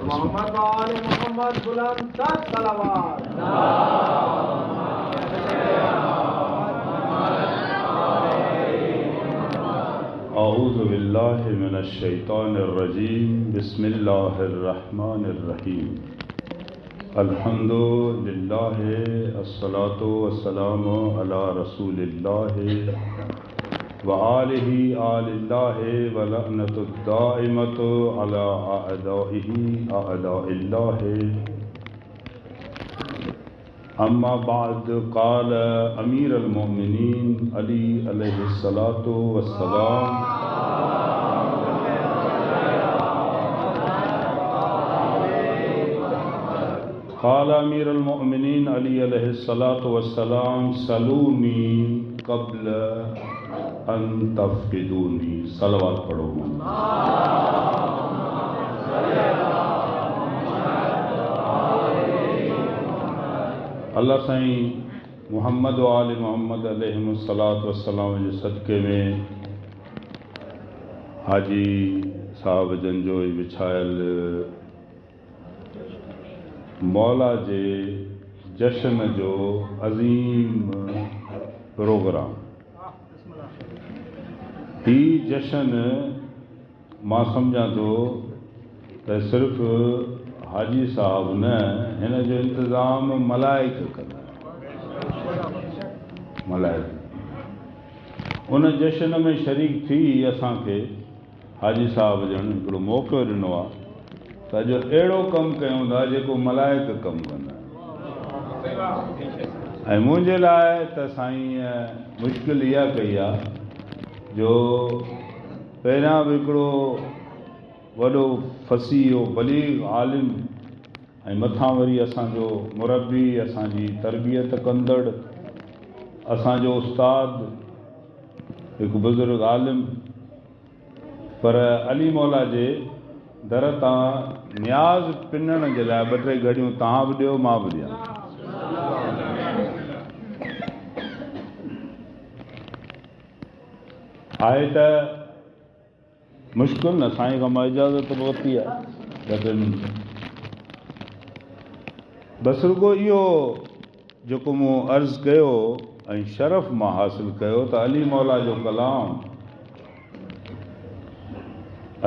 मोहम्मद वाले मोहम्मद बुलंद सलावत। औज़ु बिल्लाहि मिनश शैतानिर रजीम। बिस्मिल्लाहिर रहमानिर रहीम। अल्हम्दुलिल्लाहि अस्सलातु वस्सलामु अला रसूलिल्लाहि व आलिहि आलिल्लाहि व लअनतुद दाइमतु अला अअदाइहि अअदाइल्लाहि। अम्मा बाद क़ाल अमीरुल मोमिनीन अली अलैहिस्सलातु वस्सलाम क़ाल अमीरुल मोमिनीन अली अलैहिस्सलातु वस्सलाम सलूनी क़ब्ल अन तफ़क़िदूनी। सलवात पढ़ो। अल्लाह साईं मुहम्मद व आले मोहम्मद अलैहिस्सलातु वस्सलाम जे सदक़े में हाजी साहब जन जो विछायल मौला जे जश्न जो अज़ीम प्रोग्राम। ही जश्न मां सम्झां थो त सिर्फ़ हाजी साहब न, हिन जो इंतज़ाम मलाइक कंदा। मलाइक उन जश्न में शरीक थी असांखे हाजी साहब जन हिकिड़ो मौक़ो ॾिनो आहे त अॼु अहिड़ो कमु कयूं था जेको मलाइक कमु कंदा। ऐं मुंहिंजे लाइ त साईं मुश्किल इहा कई आहे जो पहिरियां बि हिकिड़ो वॾो फसीह बलीग आलिम ऐं मथां वरी असांजो मुरबी, असांजी तरबियत कंदड़, असांजो उस्ताद हिकु बुज़ुर्ग आलिम, पर अली मौला जे दर तां न्याज़ पिनण जे लाइ ॿ टे घड़ियूं तव्हां बि ॾियो, मां बि ॾियां। आहे त मुश्किल न, साईं खां मां इजाज़त वरिती आहे। लेकिन बसि रुगो इहो जेको मूं अर्ज़ु कयो ऐं शरफ़ मां हासिलु कयो त अली मौला जो कलाम,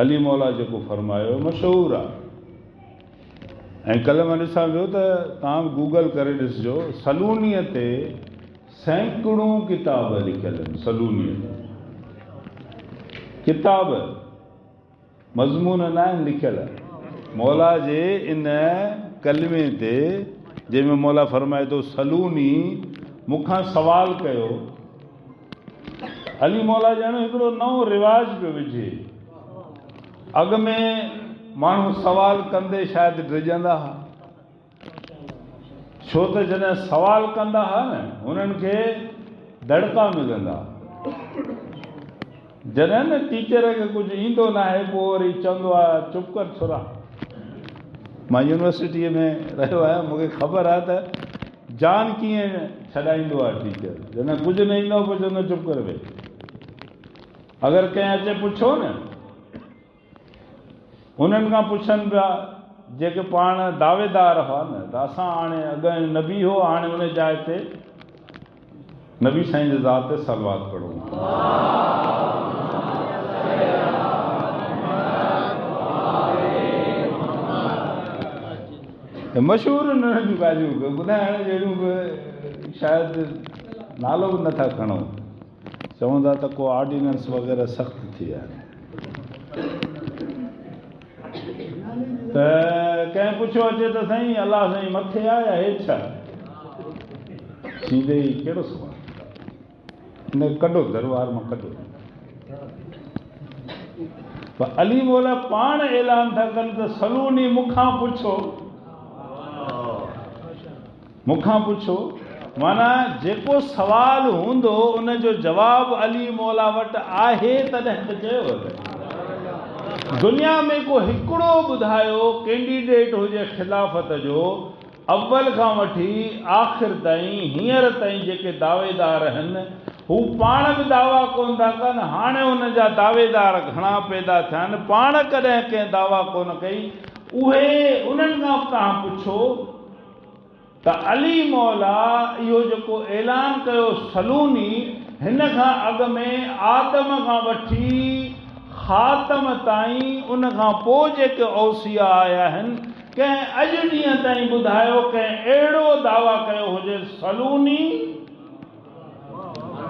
अली मौला जेको फरमायो मशहूरु आहे। ऐं कल्ह मां ॾिसां पियो त तव्हां गूगल करे ॾिसिजो, सलूनीअ ते सैकड़ूं किताब लिखियल आहिनि। सलूनीअ ते किताब मज़मून न आहिनि लिखियल मौला जे इन कलमे ते, जंहिंमें मौला फरमाए थो सलूनी, मूंखां सवाल कयो। अली मौला ॼण हिकिड़ो नओं रिवाज पियो विझे। अॻ में माण्हू सवाल कंदे शायदि डिॼंदा हुआ, छो त जॾहिं सवाल कंदा हुआ न हुननि खे दड़का मिलंदा। जॾहिं न टीचर खे कुझु ईंदो न आहे पोइ वरी चवंदो आहे चुप कर छोरा। मां यूनिवर्सिटीअ में रहियो आहियां, मूंखे ख़बर आहे त जान कीअं छॾाईंदो आहे टीचर। जॾहिं कुझु न ईंदो पोइ चवंदो चुप करे वेही। अगरि कंहिं अचे पुछो न, उन्हनि खां पुछनि पिया जेके पाण दावेदार हुआ न त असां हाणे अॻ नबी हो, हाणे उन जाइ ते नबी साईं जे ज़ात ते सलवात पढ़ूं। मशहूरु नंढियूं ॻाल्हियूं ॿुधाइण जहिड़ियूं बि शायदि नालो बि नथा खणूं। चवंदा त को ऑर्डिनेंस वग़ैरह सख़्तु थी विया आहिनि। त कंहिं पुछियो अचे त साईं अलाह साईं मथे आहे या हेठि आहे? सीधे ई कहिड़ो सुवाल? न कढो दरबार मां कढो। पर अली मौला पाण ऐलान था कनि त सलूनी मूंखां पुछो, मूंखां पुछो। माना जेको सवाल हूंदो उन जो जवाबु अली मौला वटि आहे, तॾहिं त चयो। दुनिया में को हिकिड़ो ॿुधायो कैंडिडेट हुजे ख़िलाफ़त जो, अव्वल खां वठी आख़िर ताईं हींअर ताईं जेके दावेदार आहिनि हू पाण बि दावा कोन था कनि, हाणे हुन जा दावेदार घणा पैदा थिया आहिनि, पाण कॾहिं कंहिं दावा कोन कई। उहे उन्हनि खां तव्हां पुछो त अली मौला इहो जेको ऐलान कयो सलूनी, हिन खां अॻु में आदम खां वठी ख़ातम ताईं, उन खां पोइ जेके औसिया आया आहिनि, कंहिं अॼु ॾींहं ताईं ॿुधायो कंहिं अहिड़ो दावा कयो हुजे सलूनी?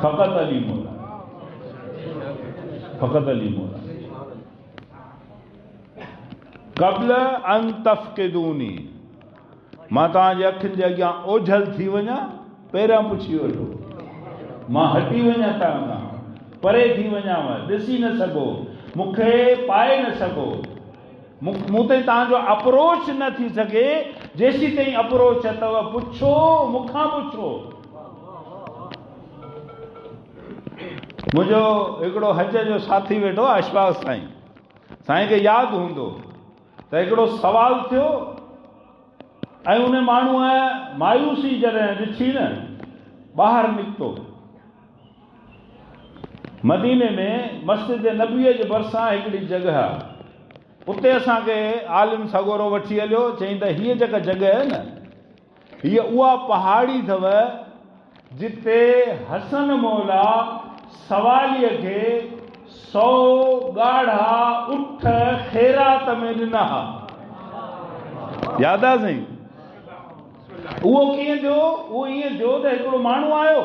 फ़क़त अली मौला, फ़क़त अली मौला। क़ब्ल अन तफ़क़िदूनी, मां तव्हांजे अखियुनि जे अॻियां ओझल थी वञा, पहिरियां पुछी वठो, मां हटी वञा तव्हां खां, परे थी वञाव, ॾिसी न सघो, मूंखे पाए न सघो, मूं ताईं तव्हांजो अप्रोच न थी सघे। जेसी ताईं अप्रोच अथव पुछो, मूंखां पुछो। मुंहिंजो हिकिड़ो हज जो साथी वेठो आहे, अशफाक़ साईं, साईं खे यादि हूंदो त हिकिड़ो सवाल थियो ऐं उन माण्हूअ मायूसी जॾहिं ॾिठी न, ॿाहिरि निकितो। मदीने में मस्जिद नबीअ जे भरिसां हिकिड़ी जॻह आहे, उते असांखे आलिम सगोरो वठी हलियो, चई त हीअ जेका जॻह आहे न, हीअ उहा पहाड़ी अथव जिते हसन मौला सवालीअ खे 100 ॻाढ़ा उठ ख़ैरात में ॾिना। यादि आहे साईं? उहो कीअं थियो? उहो ईअं थियो त हिकिड़ो माण्हू आयो,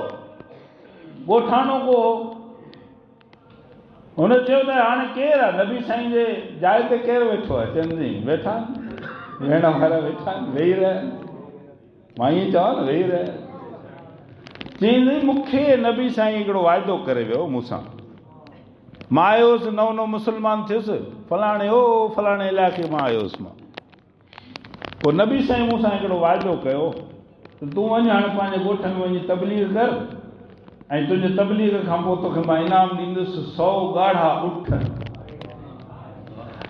ॻोठाणो को, हुन चयो त हाणे केरु आहे? नबी साईं जे जाइ ते केरु वेठो आहे? चवंदी वेठा आहिनि, वेहण वारा वेठा आहिनि, वेही रहिया आहिनि। मां ईअं चवां न, वेही रहिया। चईंदी मूंखे नबी साईं हिकिड़ो वाइदो करे वियो मूंसां, मां आयोसि नओं नओं मुस्लमान थियुसि, फलाणे इलाइक़े मां आयोसि मां। पोइ नबी साईं मूंसां हिकिड़ो वाइदो कयो त तूं वञ हाणे पंहिंजे ॻोठ में वञी तबलीग कर, ऐं तुंहिंजे तबलीग खां पोइ तोखे मां इनाम ॾींदुसि 100 ॻाढ़ा उठ।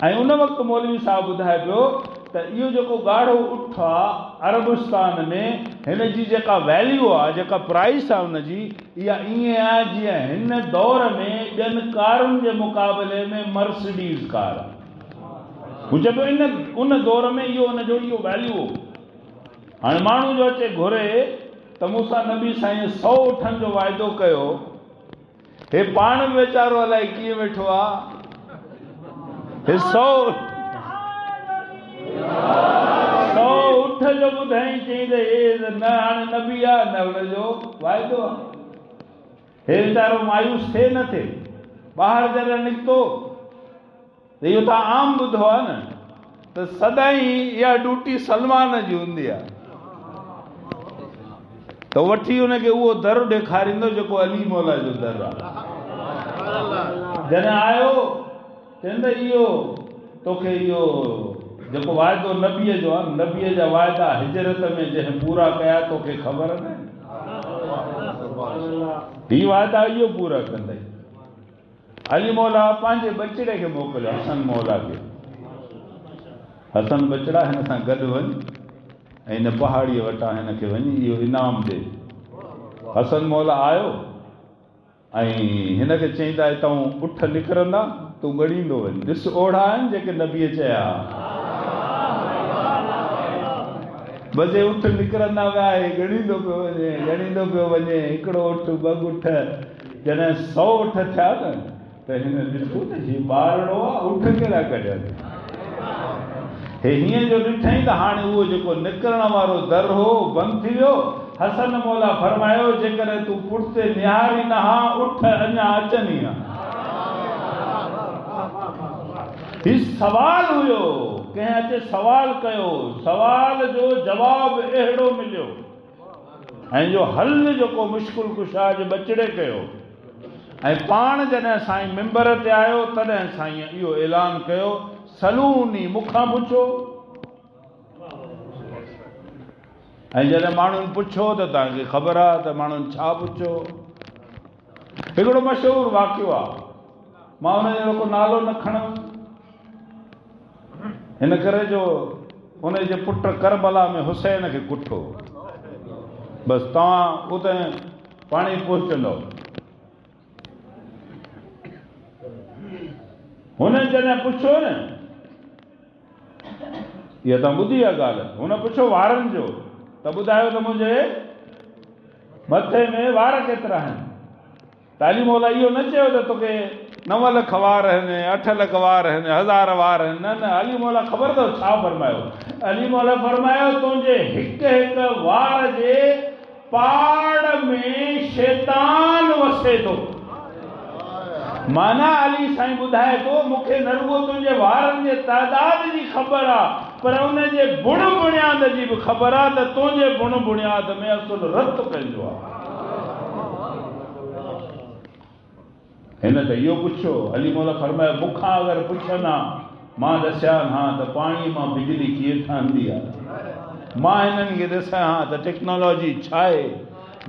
ऐं उन वक़्तु मौलवी साहब ॿुधाए पियो त इहो जेको ॻाढ़ो उठ आहे अरबस्तान में, हिन जी जेका वैल्यू आहे, जेका प्राइस आहे हुनजी, इहा ईअं आहे जीअं हिन दौर में ॿियनि कारुनि जे मुक़ाबले में मर्सिडीज़ कार आहे। हू चए पियो इन उन दौर में इहो हुनजो इहो वैल्यू हो। हाणे माण्हू जो अचे घुरे त मूंसां नबी साईं 100 उठनि जो वाइदो कयो, हे पाण बि वीचारो अलाए कीअं वेठो आहे, हे 100 उठ जो ॿुधाई, चई त हे न हाणे नबी आहे न हुनजो वाइदो आहे। हे वीचारो मायूस थिए न थिए, ॿाहिरि जॾहिं निकितो त इहो तव्हां आम ॿुधो आहे न त सदाईं इहा ड्यूटी सलमान जी हूंदी आहे, त वठी हुनखे उहो दर ॾेखारींदो जेको अली मौला जो दर आहे। जॾहिं आयो चवंदा इहो तोखे इहो जेको वाइदो नबीअ जो आहे, नबीअ जा वाइदा हिजरत में जंहिं पूरा कया तोखे ख़बर न, हीअ वाइदा इहो पूरा कंदई। अली मौला पंहिंजे बचिड़े खे मोकिलियो, हसन मौला खे, हसन बचिड़ा हिन सां गॾु वञ ऐं हिन पहाड़ीअ वटां हिन खे वञी इहो इनाम ॾे। हसन मौला आयो ऐं हिन खे चई त हितां उठ निकिरंदा, तूं ॻणींदो वञ, ॾिस ओढ़ा आहिनि जेके नबीअ चया, बजे उठ निकिरंदा विया, ॻणींदो पियो वञे, हिकिड़ो उठ, 2 उठ, जॾहिं 100 उठ थिया न त हिन ॾिठो त हीउ ॿारड़ो आहे, उठ कहिड़ा कढिया। हे हीअं जो ॾिठई त हाणे उहो जेको निकिरण वारो दर हो बंदि थी वियो। हसन मौला फरमायो जेकॾहिं तूं पुठिते निहारी न हा, उठ अञा अचनि ई। हीउ सवाल हुयो, कंहिं अचे सवाल कयो, सवाल जो जवाबु अहिड़ो मिलियो ऐं जो हल जेको मुश्किल कुशा जे बचिड़े कयो। ऐं पाण जॾहिं साईं मिंबर ते आयो तॾहिं साईं इहो ऐलान कयो, सलूनी, मूंखां पुछो। ऐं जॾहिं माण्हुनि पुछो त तव्हांखे ख़बर आहे त माण्हुनि छा पुछो। हिकिड़ो मशहूरु वाक़ियो आहे, मां हुनजो को नालो न खणंदुमि हिन करे जो हुनजे पुट करबला में हुसैन खे कुठो। बसि तव्हां उते पाणी पहुचंदव। हुन जॾहिं पुछियो न, इहा तव्हां ॿुधी आहे ॻाल्हि, हुन पुछियो वारनि जो, त ॿुधायो त मुंहिंजे मथे में वार केतिरा आहिनि? त अली मौला इहो न चयो त तोखे 9 लख वार आहिनि, 8 लख वार आहिनि, 1000 वार आहिनि। न न, अली मौला ख़बर अथव छा फरमायो? अली मौला फरमायो तुंहिंजे हिकु हिकु वार जे पाड़ में शैतान वसे थो। माना अली साईं ॿुधाए थो, मूंखे न रुॻो तुंहिंजे वारनि जे तादाद जी ख़बर आहे, पर उनजे बुण बुनियाद जी बि ख़बर आहे त तुंहिंजे बुण बुनियाद में असुल रत पंहिंजो आहे। हिन त इहो पुछियो, अली मौला फरमायो मूंखां अगरि पुछनि हा मां ॾसिया हा त पाणीअ मां बिजली कीअं ठहंदी आहे, मां हिननि खे ॾसिया हा त टेक्नोलॉजी छा आहे,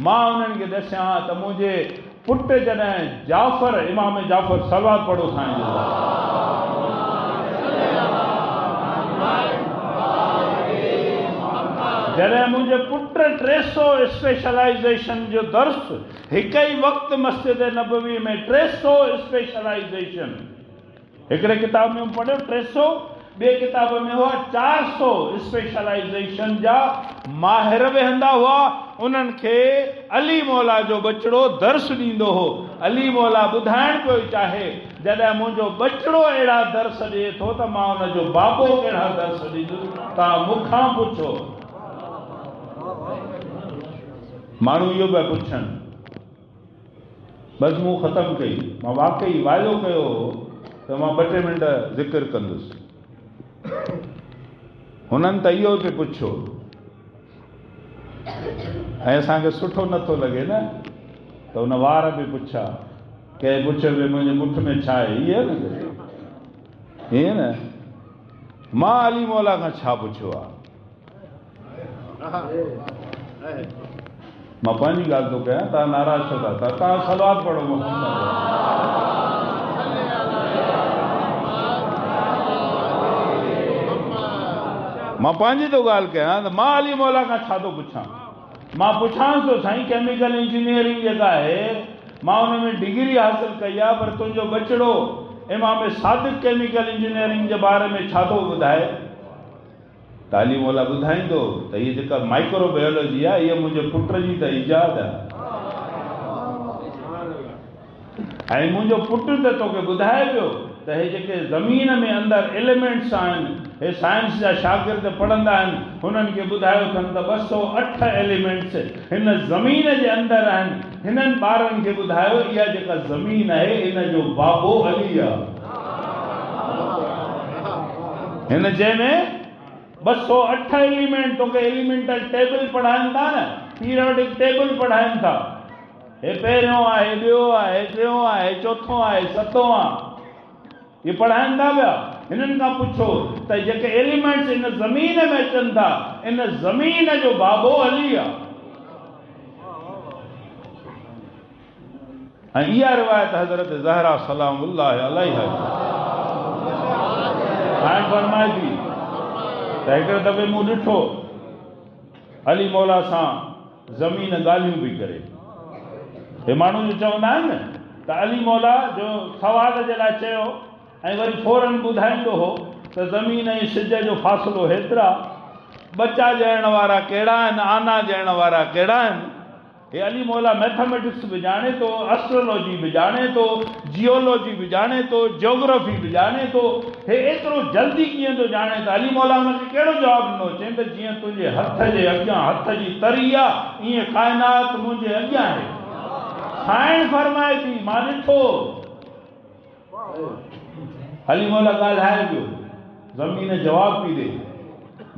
मां उन्हनि खे ॾसिया हा त मुंहिंजे पुटु जॾहिं जाफ़र, इमाम जाफ़र सलवात पढ़ो साईं जो, जॾहिं मुंहिंजे पुट 300 स्पेशलाइज़ेशन जो दर्स हिकु ई वक़्तु मस्जिद नबवी में 300 स्पेशलाइज़ेशन, हिकिड़े किताब में पढ़ियो 300, ॿिए किताब में हुआ 400 स्पेशलाइज़ेशन जा माहिर वेहंदा हुआ, उन्हनि खे अली मौला जो बचिड़ो दर्स ॾींदो हो। अली मौला ॿुधाइण पियो चाहे जॾहिं मुंहिंजो बचिड़ो अहिड़ा दर्स ॾिए थो त मां हुनजो बाबो कहिड़ा दर्स ॾींदुसि, तव्हां मूंखां पुछो। माण्हू इहो पिया पुछनि, बसि मूं ख़तमु कई, मां वाक़ई वाइदो कयो त मां 2-3 मिंट ज़िक्र कंदुसि। हुननि त इहो पियो पुछियो, ऐं असांखे सुठो नथो लॻे न, त हुन वार बि पुछा, कंहिं पुछियो भई मुंहिंजे मुठ में छा आहे, इहे न ईअं न, मां अली मौला खां छा पुछियो आहे? मां पंहिंजी ॻाल्हि थो कयां, तव्हां नाराज़ छो था? तव्हां सलवात पढ़ो मां पंहिंजी थो ॻाल्हि कयां त मां अली मौला खां छा थो पुछां? मां पुछांसि थो साईं केमिकल इंजीनियरिंग जेका आहे मां हुन में डिग्री हासिल कई आहे, पर तुंहिंजो बचिड़ो इमाम सादिक केमिकल इंजीनियरिंग जे बारे में छा थो ॿुधाए? त अली मौला ॿुधाईंदो त हीअ जेका माइक्रोबायोलॉजी आहे इहा मुंहिंजे पुट जी त इजाद आहे, ऐं मुंहिंजो पुटु त तोखे ॿुधाए पियो त हे जेके ज़मीन में अंदरि एलिमेंट्स आहिनि, हे साइंस जा शागिर्द पढ़ंदा आहिनि, हुननि खे ॿुधायो अथनि त 208 एलिमेंट्स हिन ज़मीन जे अंदरि आहिनि। हिननि ॿारनि खे ॿुधायो इहा जेका ज़मीन आहे इन जो बाबो अली आहे। हिन जंहिंमें 208 एलिमेंट, तोखे एलिमेंटल टेबल पढ़ाइनि था न, पीरियोडिक टेबल पढ़ाइनि था, हे पहिरियों आहे, ॿियो आहे, टियों आहे, चौथों आहे, सतों आहे, ये पढ़ाइनि था पिया। हिननि खां पुछो त जेके एलिमेंट्स इन ज़मीन में अचनि था, इन ज़मीन जो बाबो अली आहे। ऐं इहा रिवायत हज़रत ज़हरा सलामुल्लाह अलैहा हाणे फरमाए थी त हिकिड़े दफ़े मूं ॾिठो अली मौला सां ज़मीन ॻाल्हियूं पई करे। हे माण्हू जो चवंदा आहिनि न त अली मौला जो सवाल जे लाइ चयो ऐं वरी फौरन ॿुधाईंदो हो त ज़मीन ऐं सिज जो फ़ासिलो हेतिरा, बचा ॼाइण वारा कहिड़ा आहिनि, आना ॼाइण वारा कहिड़ा आहिनि। हे अली मौला मैथमेटिक्स बि ॼाणे थो, एस्ट्रोलॉजी बि ॼाणे थो, जियोलॉजी बि ॼाणे थो, जियोग्राफी बि ॼाणे थो। हे एतिरो जल्दी कीअं थो ॼाणे? त अली मौला हुनखे कहिड़ो जवाबु ॾिनो? चई त जीअं तुंहिंजे हथ जे अॻियां हथ जी तरी आहे, ईअं काइनात मुंहिंजे अॻियां आहे। साइण फरमाए थी, मां ॾिठो। अली मौला ॻाल्हाए पियो, ज़मीन जवाबु पई ॾे।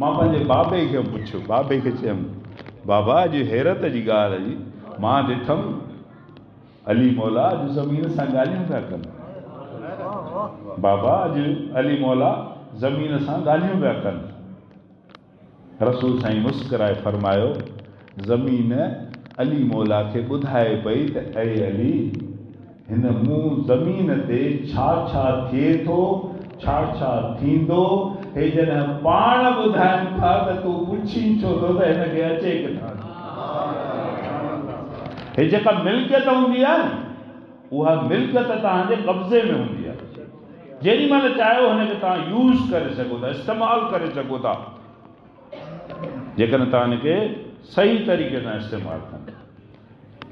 मां पंहिंजे बाबे खे पुछियो, बाबे खे चयुमि बाबा अॼु हैरत जी ॻाल्हि जी, मां ॾिठमि अली मौला अॼु ज़मीन सां ॻाल्हियूं पिया कनि। बाबा अॼु अली मौला ज़मीन सां ॻाल्हियूं पिया कनि। रसूल साईं मुस्कुराए फरमायो, ज़मीन अली मौला खे ॿुधाए पई त ऐं अली हिन मूं ज़मीन ते छा छा थिए थो, छा छा थींदो, हे जॾहिं पाण ॿुधाइनि था त तूं पुछी छो थो त हिनखे अचे किथां। हे जेका मिल्कियत हूंदी आहे न, उहा मिल्कियत तव्हांजे कब्ज़े में हूंदी आहे। जेॾी महिल चाहियो हुनखे तव्हां यूज़ करे सघो था, इस्तेमालु करे सघो था, जेकॾहिं तव्हां हिनखे सही तरीक़े सां इस्तेमालु कंदा।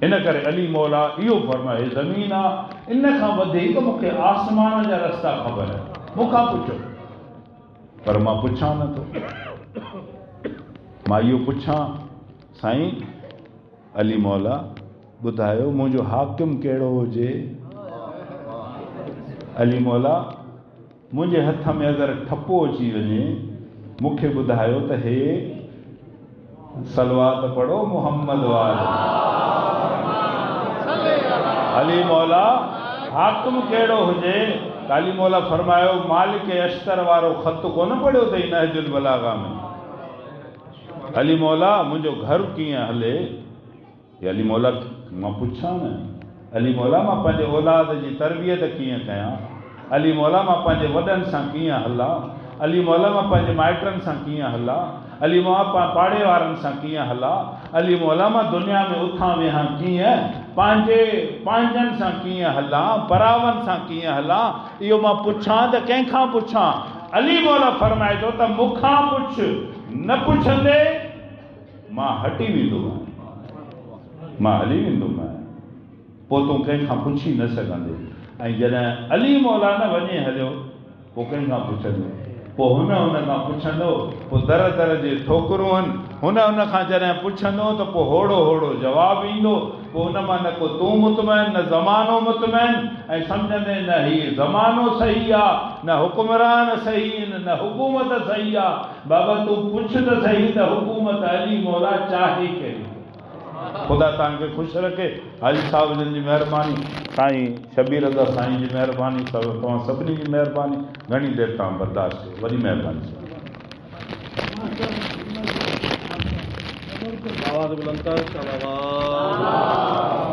इन करे अली मौला इहो फरमाए, ज़मीन आहे इन खां वधीक मूंखे आसमान जा रस्ता ख़बर आहे, मूंखां पुछो, पर मां पुछां नथो। मां इहो पुछां, साईं अली मौला ॿुधायो मुंहिंजो हाकिम कहिड़ो हुजे? अली मौला मुंहिंजे हथ में अगरि ठपो अची वञे, मूंखे ॿुधायो त हे सलवात पढ़ो मोहम्मद वारो। अली मौला हाकिम कहिड़ो हुजे? अली मौला फरमायो मालिक अश्तर वारो ख़त कोन पढ़ियो अथई नहजुल बलागा में? अली मौला मुंहिंजो घर कीअं हले? अली मौला मां पुछां न, अली मौला मां पंहिंजे औलाद जी तरबियत कीअं कयां? अली मौला मां पंहिंजे वॾनि सां कीअं हलां? अली मौला मां पंहिंजे माइटनि सां कीअं हलां? अली मौला पाड़े वारनि सां कीअं हलां? अली मौला मां दुनिया में उथां वेहां कीअं? पंहिंजनि सां कीअं हलां? परावनि सां कीअं हलां? इहो मां पुछां त कंहिंखां पुछां? अली मौला फरमाए थो त मूंखां पुछ, न पुछंदे मां हटी वेंदो आहियां, मां हली वेंदो आहियां, पोइ तूं कंहिंखां पुछी न सघंदे। ऐं जॾहिं अली मौला न वञे हलियो, पोइ कंहिंखां पुछंदो? पोइ हुन खां पुछंदो, पोइ दर दर जे ठोकरूं आहिनि, हुन खां जॾहिं पुछंदो त पोइ होड़ो होड़ो जवाबु ईंदो। पोइ हुन मां न को तूं मुतमैन, न ज़मानो मुतमैन, ऐं सम्झंदे न हीउ ज़मानो सही आहे, न हुकुमरान सही आहिनि, न हुकूमत सही आहे। बाबा तूं पुछ त सही त हुकूमत अली मौला चाहे कहिड़ी। ख़ुदा तव्हांखे ख़ुशि रखे। हाजी साहिब जन जी महिरबानी, साईं शबीर अदा साईं जी महिरबानी, तव्हां सभिनी जी महिरबानी, घणी देरि तव्हां बर्दाश्त कयो, वॾी महिरबानी। आवाज़ बुलंद कर, सलावत।